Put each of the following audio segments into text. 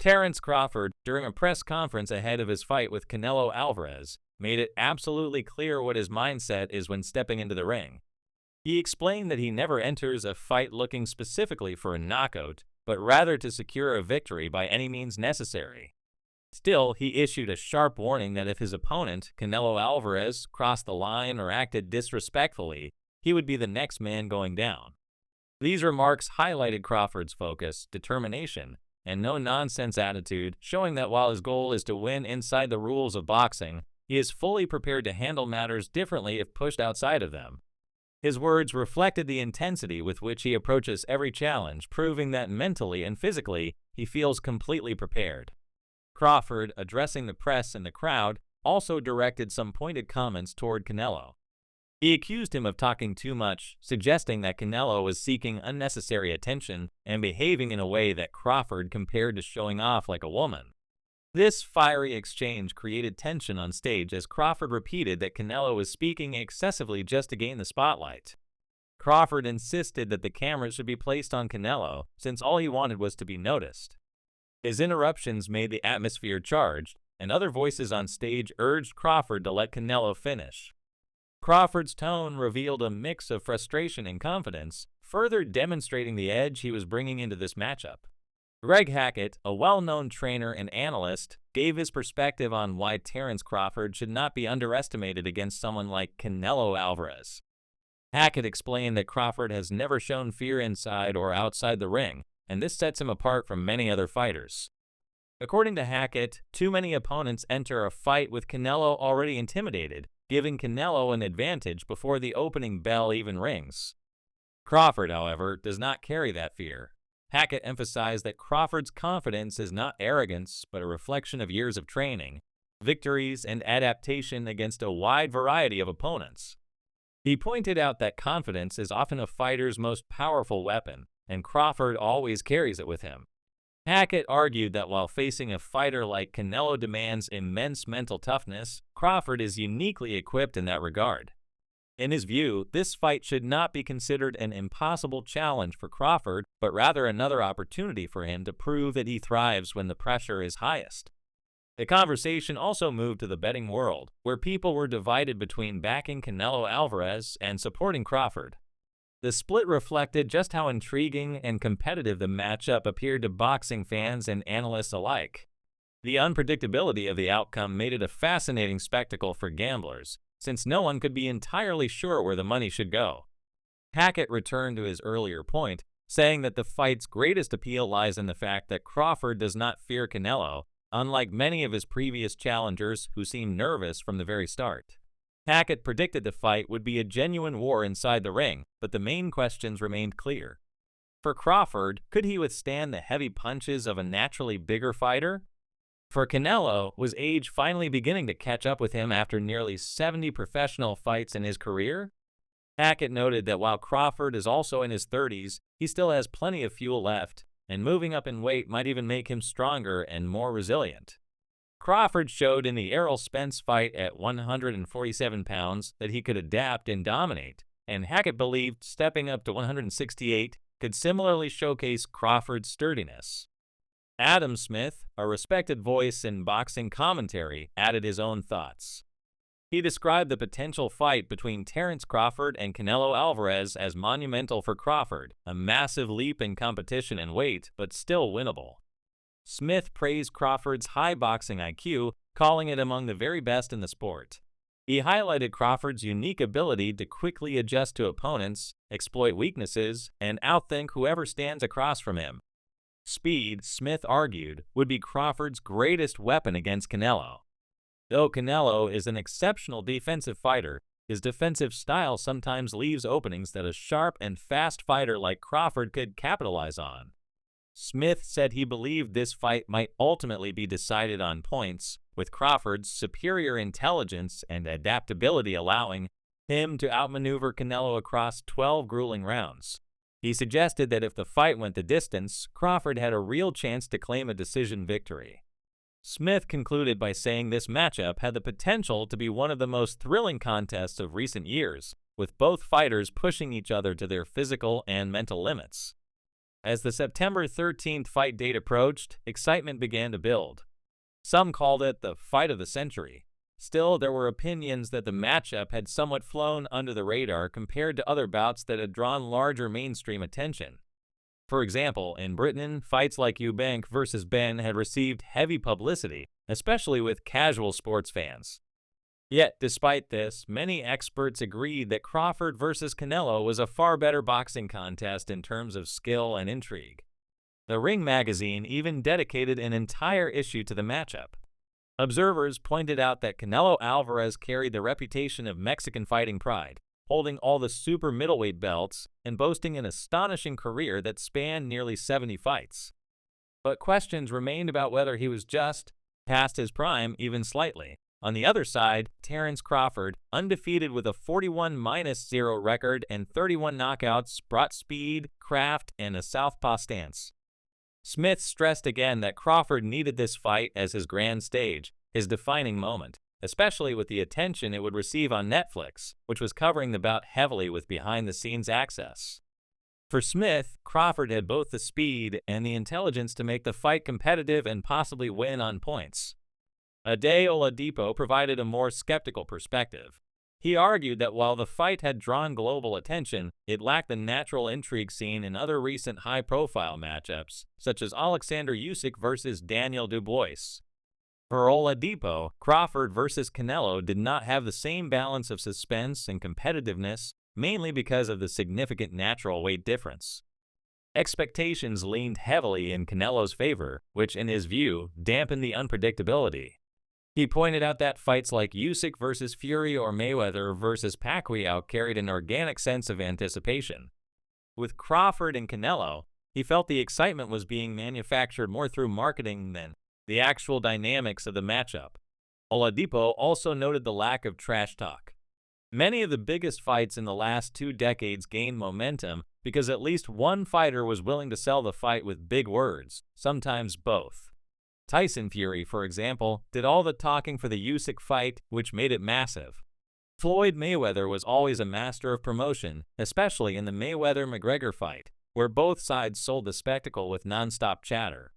Terence Crawford, during a press conference ahead of his fight with Canelo Alvarez, made it absolutely clear what his mindset is when stepping into the ring. He explained that he never enters a fight looking specifically for a knockout, but rather to secure a victory by any means necessary. Still, he issued a sharp warning that if his opponent, Canelo Alvarez, crossed the line or acted disrespectfully, he would be the next man going down. These remarks highlighted Crawford's focus, determination, and no-nonsense attitude, showing that while his goal is to win inside the rules of boxing, he is fully prepared to handle matters differently if pushed outside of them. His words reflected the intensity with which he approaches every challenge, proving that mentally and physically he feels completely prepared. Crawford, addressing the press and the crowd, also directed some pointed comments toward Canelo. He accused him of talking too much, suggesting that Canelo was seeking unnecessary attention and behaving in a way that Crawford compared to showing off like a woman. This fiery exchange created tension on stage as Crawford repeated that Canelo was speaking excessively just to gain the spotlight. Crawford insisted that the cameras should be placed on Canelo, since all he wanted was to be noticed. His interruptions made the atmosphere charged, and other voices on stage urged Crawford to let Canelo finish. Crawford's tone revealed a mix of frustration and confidence, further demonstrating the edge he was bringing into this matchup. Greg Hackett, a well-known trainer and analyst, gave his perspective on why Terence Crawford should not be underestimated against someone like Canelo Alvarez. Hackett explained that Crawford has never shown fear inside or outside the ring, and this sets him apart from many other fighters. According to Hackett, too many opponents enter a fight with Canelo already intimidated, giving Canelo an advantage before the opening bell even rings. Crawford, however, does not carry that fear. Hackett emphasized that Crawford's confidence is not arrogance, but a reflection of years of training, victories, and adaptation against a wide variety of opponents. He pointed out that confidence is often a fighter's most powerful weapon, and Crawford always carries it with him. Hackett argued that while facing a fighter like Canelo demands immense mental toughness, Crawford is uniquely equipped in that regard. In his view, this fight should not be considered an impossible challenge for Crawford, but rather another opportunity for him to prove that he thrives when the pressure is highest. The conversation also moved to the betting world, where people were divided between backing Canelo Alvarez and supporting Crawford. The split reflected just how intriguing and competitive the matchup appeared to boxing fans and analysts alike. The unpredictability of the outcome made it a fascinating spectacle for gamblers, since no one could be entirely sure where the money should go. Hackett returned to his earlier point, saying that the fight's greatest appeal lies in the fact that Crawford does not fear Canelo, unlike many of his previous challengers who seemed nervous from the very start. Hackett predicted the fight would be a genuine war inside the ring, but the main questions remained clear. For Crawford, could he withstand the heavy punches of a naturally bigger fighter? For Canelo, was age finally beginning to catch up with him after nearly 70 professional fights in his career? Hackett noted that while Crawford is also in his 30s, he still has plenty of fuel left, and moving up in weight might even make him stronger and more resilient. Crawford showed in the Errol Spence fight at 147 pounds that he could adapt and dominate, and Hackett believed stepping up to 168 could similarly showcase Crawford's sturdiness. Adam Smith, a respected voice in boxing commentary, added his own thoughts. He described the potential fight between Terence Crawford and Canelo Alvarez as monumental for Crawford, a massive leap in competition and weight, but still winnable. Smith praised Crawford's high boxing IQ, calling it among the very best in the sport. He highlighted Crawford's unique ability to quickly adjust to opponents, exploit weaknesses, and outthink whoever stands across from him. Speed, Smith argued, would be Crawford's greatest weapon against Canelo. Though Canelo is an exceptional defensive fighter, his defensive style sometimes leaves openings that a sharp and fast fighter like Crawford could capitalize on. Smith said he believed this fight might ultimately be decided on points, with Crawford's superior intelligence and adaptability allowing him to outmaneuver Canelo across 12 grueling rounds. He suggested that if the fight went the distance, Crawford had a real chance to claim a decision victory. Smith concluded by saying this matchup had the potential to be one of the most thrilling contests of recent years, with both fighters pushing each other to their physical and mental limits. As the September 13th fight date approached, excitement began to build. Some called it the fight of the century. Still, there were opinions that the matchup had somewhat flown under the radar compared to other bouts that had drawn larger mainstream attention. For example, in Britain, fights like Eubank versus Ben had received heavy publicity, especially with casual sports fans. Yet, despite this, many experts agreed that Crawford versus Canelo was a far better boxing contest in terms of skill and intrigue. The Ring magazine even dedicated an entire issue to the matchup. Observers pointed out that Canelo Alvarez carried the reputation of Mexican fighting pride, holding all the super middleweight belts and boasting an astonishing career that spanned nearly 70 fights. But questions remained about whether he was just past his prime even slightly. On the other side, Terence Crawford, undefeated with a 41-0 record and 31 knockouts, brought speed, craft, and a southpaw stance. Smith stressed again that Crawford needed this fight as his grand stage, his defining moment, especially with the attention it would receive on Netflix, which was covering the bout heavily with behind-the-scenes access. For Smith, Crawford had both the speed and the intelligence to make the fight competitive and possibly win on points. Aday Oladipo provided a more skeptical perspective. He argued that while the fight had drawn global attention, it lacked the natural intrigue seen in other recent high-profile matchups, such as Alexander Usyk versus Daniel Dubois. For Oladipo, Crawford versus Canelo did not have the same balance of suspense and competitiveness, mainly because of the significant natural weight difference. Expectations leaned heavily in Canelo's favor, which, in his view, dampened the unpredictability. He pointed out that fights like Usyk versus Fury or Mayweather versus Pacquiao carried an organic sense of anticipation. With Crawford and Canelo, he felt the excitement was being manufactured more through marketing than the actual dynamics of the matchup. Oladipo also noted the lack of trash talk. Many of the biggest fights in the last 2 decades gained momentum because at least one fighter was willing to sell the fight with big words, sometimes both. Tyson Fury, for example, did all the talking for the Usyk fight, which made it massive. Floyd Mayweather was always a master of promotion, especially in the Mayweather-McGregor fight, where both sides sold the spectacle with non-stop chatter.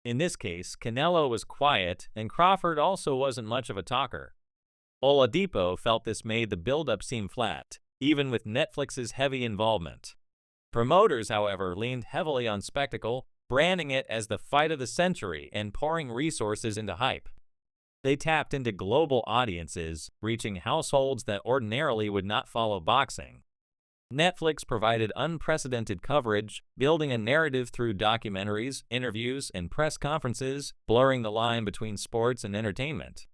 In this case, Canelo was quiet, and Crawford also wasn't much of a talker. Oladipo felt this made the build-up seem flat, even with Netflix's heavy involvement. Promoters, however, leaned heavily on spectacle, branding it as the fight of the century and pouring resources into hype. They tapped into global audiences, reaching households that ordinarily would not follow boxing. Netflix provided unprecedented coverage, building a narrative through documentaries, interviews, and press conferences, blurring the line between sports and entertainment.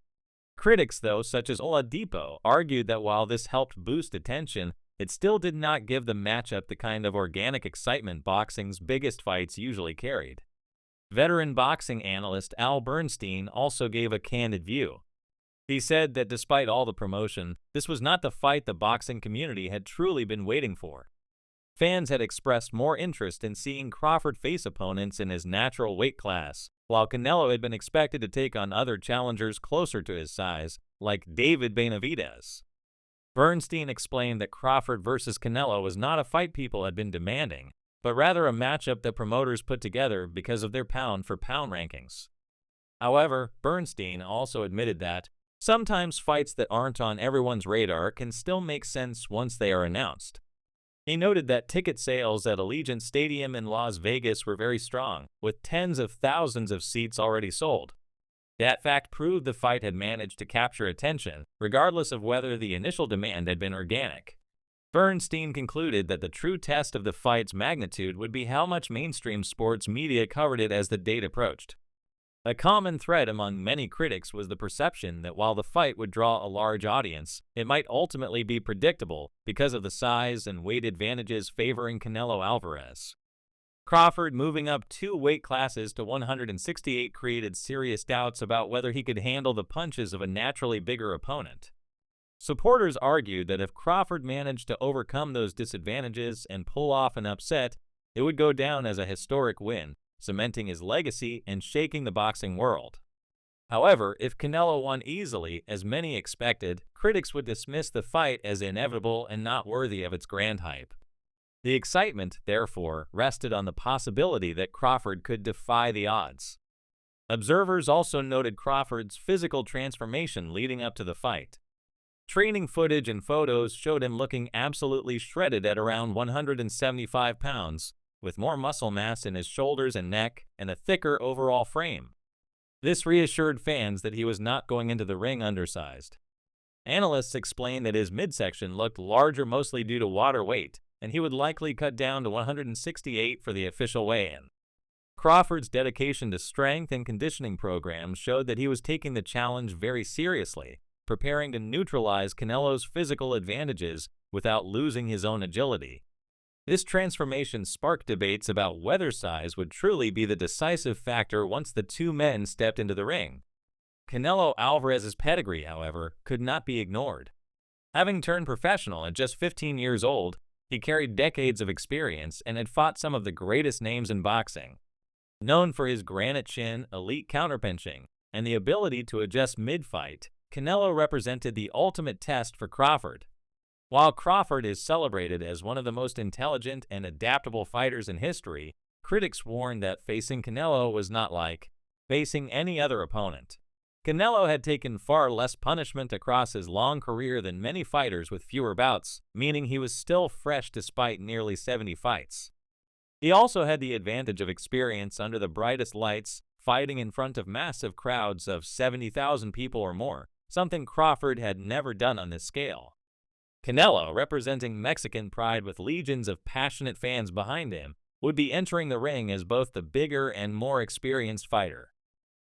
Critics, though, such as Oladipo, argued that while this helped boost attention, it still did not give the matchup the kind of organic excitement boxing's biggest fights usually carried. Veteran boxing analyst Bernstein also gave a candid view. He said that despite all the promotion, this was not the fight the boxing community had truly been waiting for. Fans had expressed more interest in seeing Crawford face opponents in his natural weight class, while Canelo had been expected to take on other challengers closer to his size, like David Benavidez. Bernstein explained that Crawford versus Canelo was not a fight people had been demanding, but rather a matchup that promoters put together because of their pound-for-pound rankings. However, Bernstein also admitted that sometimes fights that aren't on everyone's radar can still make sense once they are announced. He noted that ticket sales at Allegiant Stadium in Las Vegas were very strong, with tens of thousands of seats already sold. That fact proved the fight had managed to capture attention, regardless of whether the initial demand had been organic. Bernstein concluded that the true test of the fight's magnitude would be how much mainstream sports media covered it as the date approached. A common thread among many critics was the perception that while the fight would draw a large audience, it might ultimately be predictable because of the size and weight advantages favoring Canelo Alvarez. Crawford moving up 2 weight classes to 168 created serious doubts about whether he could handle the punches of a naturally bigger opponent. Supporters argued that if Crawford managed to overcome those disadvantages and pull off an upset, it would go down as a historic win, cementing his legacy and shaking the boxing world. However, if Canelo won easily, as many expected, critics would dismiss the fight as inevitable and not worthy of its grand hype. The excitement, therefore, rested on the possibility that Crawford could defy the odds. Observers also noted Crawford's physical transformation leading up to the fight. Training footage and photos showed him looking absolutely shredded at around 175 pounds, with more muscle mass in his shoulders and neck and a thicker overall frame. This reassured fans that he was not going into the ring undersized. Analysts explained that his midsection looked larger mostly due to water weight, and he would likely cut down to 168 for the official weigh-in. Crawford's dedication to strength and conditioning programs showed that he was taking the challenge very seriously, preparing to neutralize Canelo's physical advantages without losing his own agility. This transformation sparked debates about whether size would truly be the decisive factor once the two men stepped into the ring. Canelo Alvarez's pedigree, however, could not be ignored. Having turned professional at just 15 years old, he carried decades of experience and had fought some of the greatest names in boxing. Known for his granite chin, elite counterpunching, and the ability to adjust mid-fight, Canelo represented the ultimate test for Crawford. While Crawford is celebrated as one of the most intelligent and adaptable fighters in history, critics warned that facing Canelo was not like facing any other opponent. Canelo had taken far less punishment across his long career than many fighters with fewer bouts, meaning he was still fresh despite nearly 70 fights. He also had the advantage of experience under the brightest lights, fighting in front of massive crowds of 70,000 people or more, something Crawford had never done on this scale. Canelo, representing Mexican pride with legions of passionate fans behind him, would be entering the ring as both the bigger and more experienced fighter.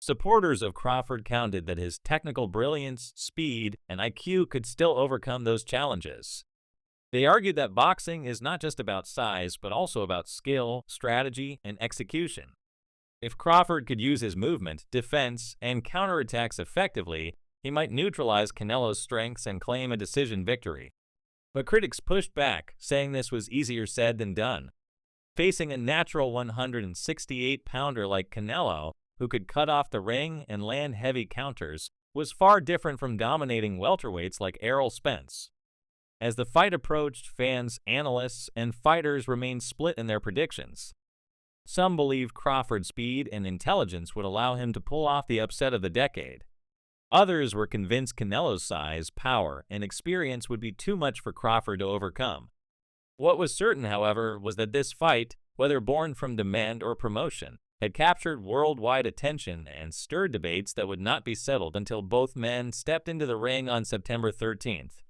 Supporters of Crawford counted that his technical brilliance, speed, and IQ could still overcome those challenges. They argued that boxing is not just about size, but also about skill, strategy, and execution. If Crawford could use his movement, defense, and counterattacks effectively, he might neutralize Canelo's strengths and claim a decision victory. But critics pushed back, saying this was easier said than done. Facing a natural 168-pounder like Canelo, who could cut off the ring and land heavy counters, was far different from dominating welterweights like Errol Spence. As the fight approached, fans, analysts, and fighters remained split in their predictions. Some believed Crawford's speed and intelligence would allow him to pull off the upset of the decade. Others were convinced Canelo's size, power, and experience would be too much for Crawford to overcome. What was certain, however, was that this fight, whether born from demand or promotion, had captured worldwide attention and stirred debates that would not be settled until both men stepped into the ring on September 13th.